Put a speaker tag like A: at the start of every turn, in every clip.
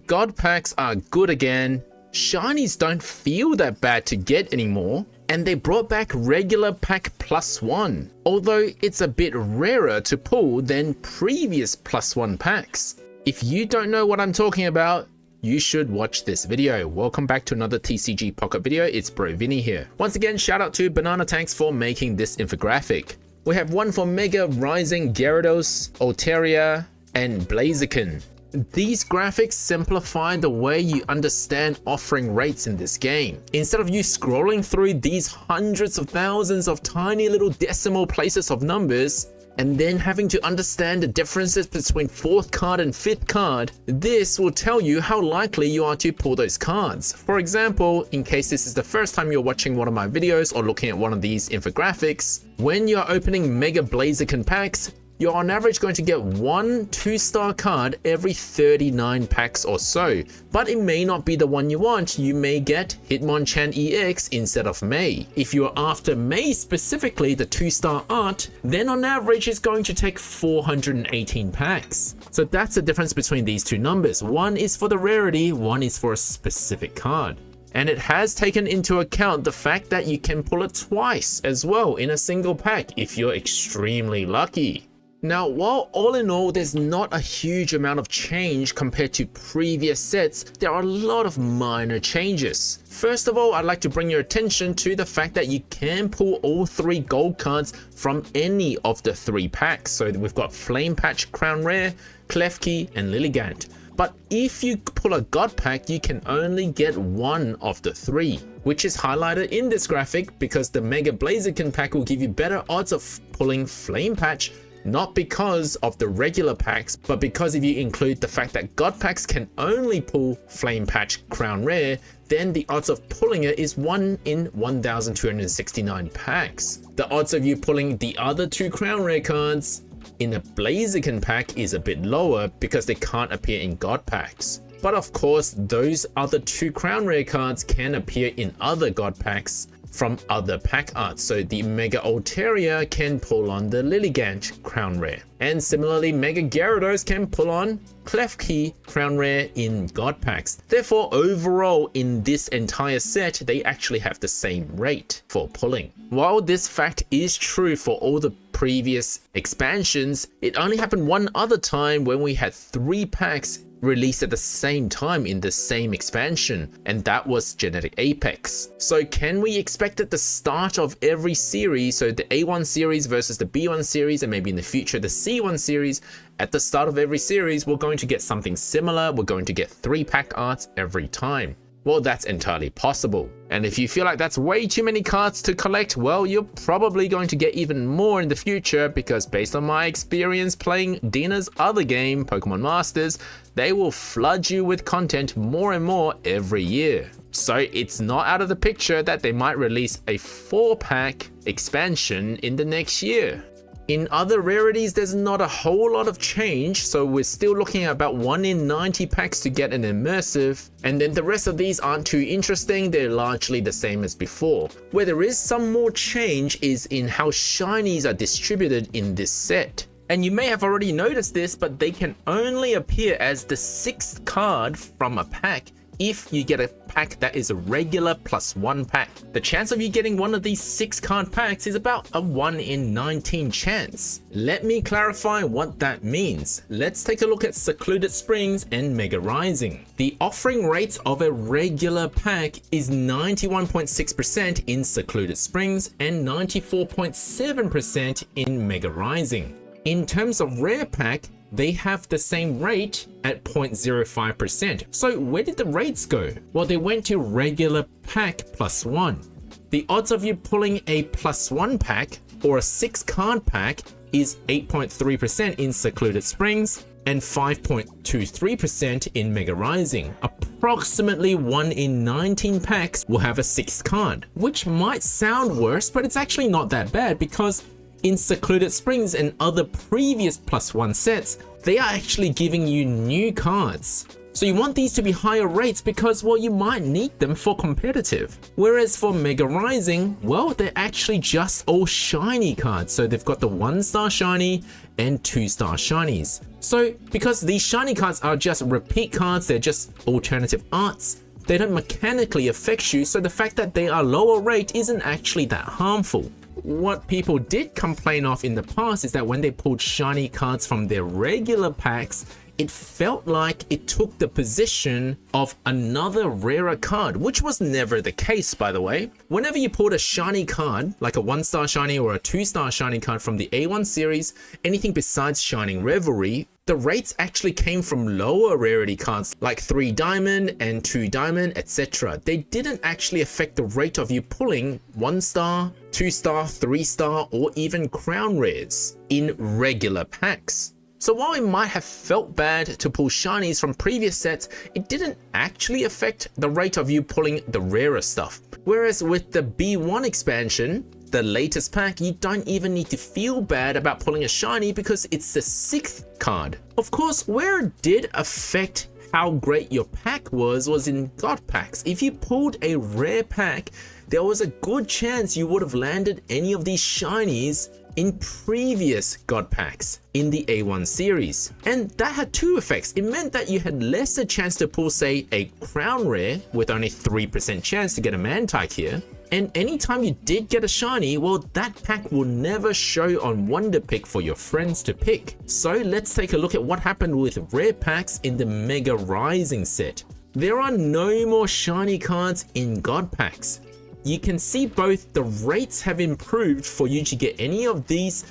A: God packs are good again. Shinies don't feel that bad to get anymore. And they brought back regular pack +1, although it's a bit rarer to pull than previous +1 packs. If you don't know what I'm talking about, you should watch this video. Welcome back to another TCG Pocket video. It's Bro Vinny here. Once again, shout out to Banana Tanks for making this infographic. We have one for Mega Rising Gyarados, Altaria, and Blaziken. These graphics simplify the way you understand offering rates in this game. Instead of you scrolling through these hundreds of thousands of tiny little decimal places of numbers, and then having to understand the differences between 4th card and 5th card, this will tell you how likely you are to pull those cards. For example, in case this is the first time you're watching one of my videos or looking at one of these infographics, when you're opening Mega Blaziken packs, you're on average going to get one 2-star card every 39 packs or so, but it may not be the one you want. You may get Hitmonchan EX instead of May. If you're after May specifically, the 2-star art, then on average it's going to take 418 packs. So that's the difference between these two numbers. One is for the rarity, one is for a specific card. And it has taken into account the fact that you can pull it twice as well in a single pack if you're extremely lucky. Now, while all in all, there's not a huge amount of change compared to previous sets, there are a lot of minor changes. First of all, I'd like to bring your attention to the fact that you can pull all 3 gold cards from any of the 3 packs. So we've got Flame Patch Crown Rare, Klefki, and Lilligant. But if you pull a God pack, you can only get one of the 3, which is highlighted in this graphic because the Mega Blaziken pack will give you better odds of pulling Flame Patch, not because of the regular packs, but because if you include the fact that God packs can only pull Flame Patch Crown Rare, then the odds of pulling it is 1 in 1,269 packs. The odds of you pulling the other 2 Crown Rare cards in a Blaziken pack is a bit lower because they can't appear in God packs. But of course, those other 2 Crown Rare cards can appear in other God packs from other pack arts. So the Mega Altaria can pull on the Lilligant Crown Rare. And similarly, Mega Gyarados can pull on Klefki Crown Rare in God packs. Therefore, overall in this entire set, they actually have the same rate for pulling. While this fact is true for all the previous expansions, it only happened one other time when we had 3 packs released at the same time in the same expansion, and that was Genetic Apex. So can we expect at the start of every series, so the A1 series versus the B1 series, and maybe in the future the C1 series, at the start of every series we're going to get something similar? We're going to get 3 pack arts every time. Well, that's entirely possible. And if you feel like that's way too many cards to collect, well, you're probably going to get even more in the future, because based on my experience playing Dina's other game, Pokemon Masters, they will flood you with content more and more every year. So it's not out of the picture that they might release a 4-pack expansion in the next year. In other rarities, there's not a whole lot of change, so we're still looking at about 1 in 90 packs to get an immersive, and then the rest of these aren't too interesting. They're largely the same as before. Where there is some more change is in how shinies are distributed in this set. And you may have already noticed this, but they can only appear as the 6th card from a pack if you get a pack that is a regular +1 pack. The chance of you getting one of these 6 card packs is about a 1 in 19 chance. Let me clarify what that means. Let's take a look at Secluded Springs and Mega Rising. The offering rate of a regular pack is 91.6% in Secluded Springs and 94.7% in Mega Rising. In terms of rare pack, they have the same rate at 0.05%. So where did the rates go? Well, they went to regular pack +1. The odds of you pulling a +1 pack or a 6 card pack is 8.3% in Secluded Springs and 5.23% in Mega Rising. Approximately 1 in 19 packs will have a 6th card, which might sound worse, but it's actually not that bad, because in Secluded Springs and other previous +1 sets, they are actually giving you new cards. So you want these to be higher rates because, well, you might need them for competitive. Whereas for Mega Rising, well, they're actually just all shiny cards. So they've got the 1-star shiny and 2-star shinies. So because these shiny cards are just repeat cards, they're just alternative arts, they don't mechanically affect you. So the fact that they are lower rate isn't actually that harmful. What people did complain of in the past is that when they pulled shiny cards from their regular packs, it felt like it took the position of another rarer card, which was never the case, by the way. Whenever you pulled a shiny card, like a 1-star shiny or a 2-star shiny card from the A1 series, anything besides Shining Revelry, the rates actually came from lower rarity cards like 3 diamond and 2 diamond, etc. They didn't actually affect the rate of you pulling 1-star, 2-star, 3-star, or even crown rares in regular packs. So while it might have felt bad to pull shinies from previous sets, it didn't actually affect the rate of you pulling the rarer stuff. Whereas with the B1 expansion, the latest pack, you don't even need to feel bad about pulling a shiny because it's the 6th card. Of course, where it did affect how great your pack was in God packs. If you pulled a rare pack, there was a good chance you would have landed any of these shinies in previous God packs in the A1 series. And that had two effects. It meant that you had lesser chance to pull, say, a crown rare with only 3% chance to get a Mantike here. And anytime you did get a shiny, well, that pack will never show on Wonder Pick for your friends to pick. So let's take a look at what happened with rare packs in the Mega Rising set. There are no more shiny cards in God packs. You can see both the rates have improved for you to get any of these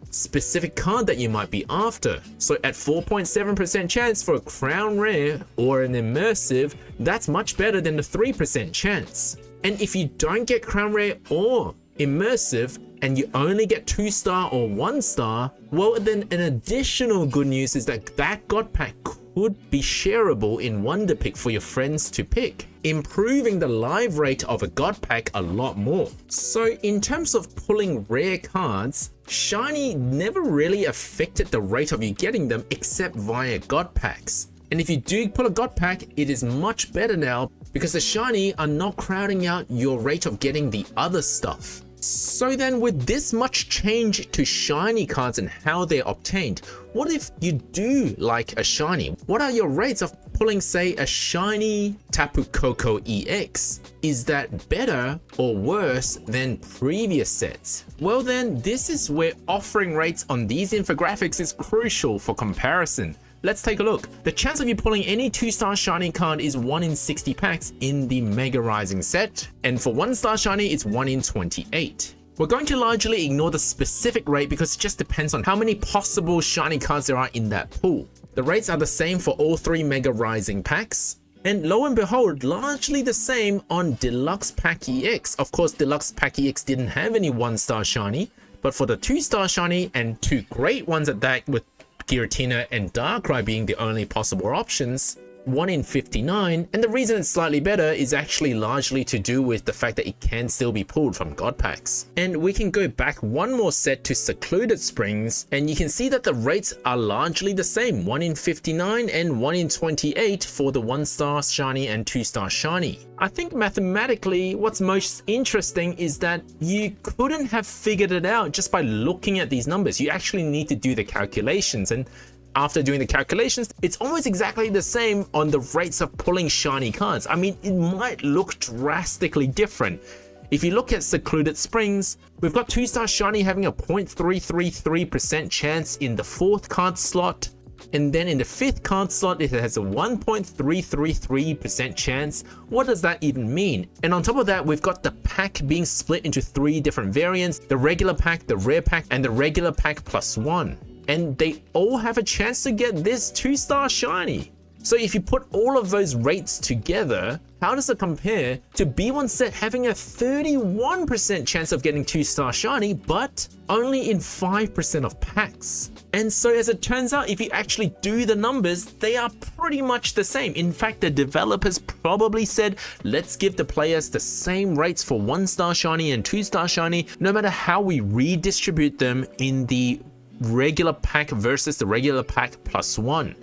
A: specific card that you might be after. So at 4.7% chance for a crown rare or an immersive, that's much better than the 3% chance. And if you don't get crown rare or immersive and you only get 2-star or 1-star, well, then an additional good news is that that God pack could be shareable in Wonder Pick for your friends to pick, improving the live rate of a God pack a lot more. So in terms of pulling rare cards, shiny never really affected the rate of you getting them except via God packs. And if you do pull a God pack, it is much better now because the shiny are not crowding out your rate of getting the other stuff. So then with this much change to shiny cards and how they're obtained, what if you do like a shiny? What are your rates of pulling, say, a shiny Tapu Koko EX? Is that better or worse than previous sets? Well then, this is where offering rates on these infographics is crucial for comparison. Let's take a look. The chance of you pulling any 2-star shiny card is 1 in 60 packs in the Mega Rising set, and for 1-star shiny it's 1 in 28. We're going to largely ignore the specific rate because it just depends on how many possible shiny cards there are in that pool. The rates are the same for all 3 Mega Rising packs, and lo and behold, largely the same on Deluxe Pack EX. Of course, Deluxe Pack EX didn't have any 1-star shiny, but for the 2-star shiny and 2 great ones at that, with Giratina and Darkrai being the only possible options, 1 in 59, and the reason it's slightly better is actually largely to do with the fact that it can still be pulled from God packs. And we can go back one more set to Secluded Springs, and you can see that the rates are largely the same, 1 in 59 and 1 in 28 for the 1-star shiny and 2-star shiny. I think mathematically what's most interesting is that you couldn't have figured it out just by looking at these numbers. You actually need to do the calculations, and after doing the calculations, it's almost exactly the same on the rates of pulling shiny cards. I mean, it might look drastically different. If you look at Secluded Springs, we've got 2-star shiny having a 0.333% chance in the 4th card slot, and then in the 5th card slot it has a 1.333% chance. What does that even mean? And on top of that, we've got the pack being split into 3 different variants: the regular pack, the rare pack, and the regular pack +1. And they all have a chance to get this 2-star shiny. So if you put all of those rates together, how does it compare to B1 set having a 31% chance of getting 2-star shiny, but only in 5% of packs? And so as it turns out, if you actually do the numbers, they are pretty much the same. In fact, the developers probably said, let's give the players the same rates for 1-star shiny and 2-star shiny, no matter how we redistribute them in the regular pack versus the regular pack +1.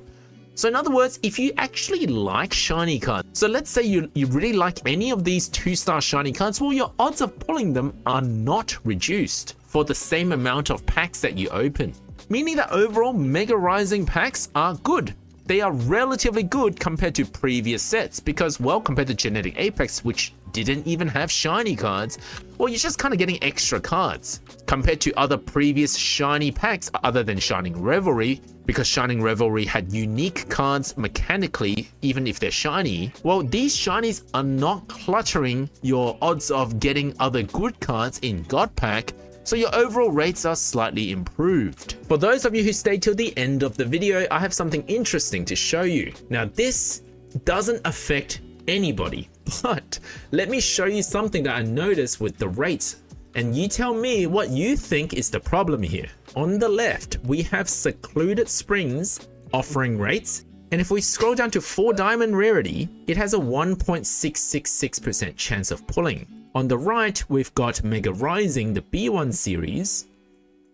A: So in other words, if you actually like shiny cards, so let's say you really like any of these 2-star shiny cards, well, your odds of pulling them are not reduced for the same amount of packs that you open. Meaning that overall Mega Rising packs are good. They are relatively good compared to previous sets because, well, compared to Genetic Apex, which didn't even have shiny cards, well, you're just kind of getting extra cards. Compared to other previous shiny packs other than Shining Revelry, because Shining Revelry had unique cards mechanically, even if they're shiny, well, these shinies are not cluttering your odds of getting other good cards in God Pack, so your overall rates are slightly improved. For those of you who stayed till the end of the video, I have something interesting to show you. Now, this doesn't affect anybody, but let me show you something that I noticed with the rates, and you tell me what you think is the problem here. On the left, we have Secluded Springs offering rates, and if we scroll down to 4 diamond rarity, it has a 1.666% chance of pulling. On the right, we've got Mega Rising, the B1 series.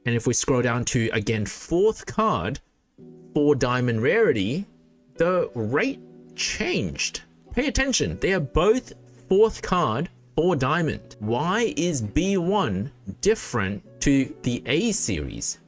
A: And if we scroll down to, again, 4th card, 4 diamond rarity, the rate changed. Pay attention, they are both 4th card, 4 diamond. Why is B1 different to the A series?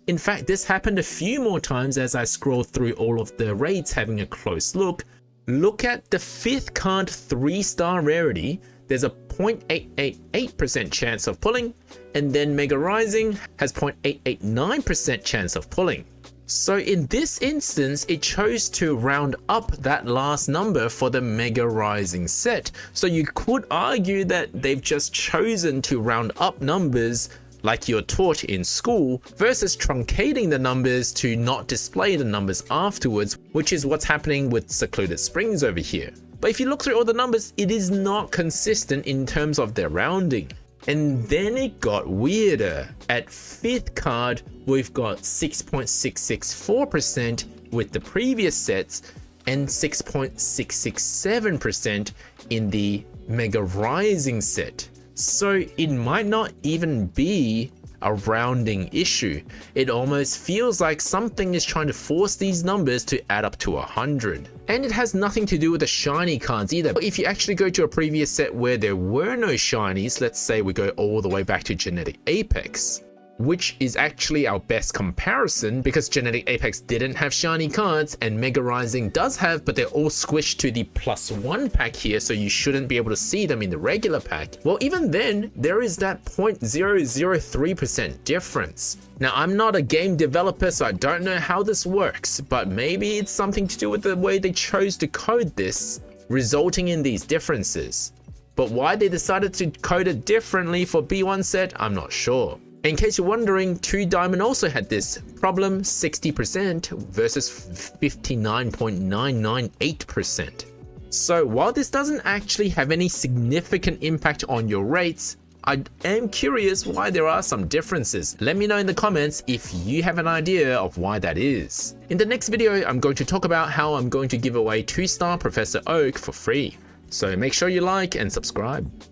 A: In fact, this happened a few more times as I scrolled through all of the rates having a close look. Look at the 5th card 3-star rarity. There's a 0.888% chance of pulling, and then Mega Rising has 0.889% chance of pulling. So in this instance, it chose to round up that last number for the Mega Rising set. So you could argue that they've just chosen to round up numbers like you're taught in school versus truncating the numbers to not display the numbers afterwards, which is what's happening with Secluded Springs over here. But if you look through all the numbers, it is not consistent in terms of their rounding. And then it got weirder. At 5th card, we've got 6.664% with the previous sets and 6.667% in the Mega Rising set. So it might not even be a rounding issue. It almost feels like something is trying to force these numbers to add up to 100. And it has nothing to do with the shiny cards either. If you actually go to a previous set where there were no shinies, let's say we go all the way back to Genetic Apex, which is actually our best comparison because Genetic Apex didn't have shiny cards and Mega Rising does have, but they're all squished to the +1 pack here, so you shouldn't be able to see them in the regular pack. Well, even then, there is that 0.003% difference. Now, I'm not a game developer, so I don't know how this works, but maybe it's something to do with the way they chose to code this, resulting in these differences. But why they decided to code it differently for B1 set, I'm not sure. In case you're wondering, 2 diamond also had this problem, 60% versus 59.998%. So while this doesn't actually have any significant impact on your rates, I am curious why there are some differences. Let me know in the comments if you have an idea of why that is. In the next video, I'm going to talk about how I'm going to give away 2-star Professor Oak for free. So make sure you like and subscribe.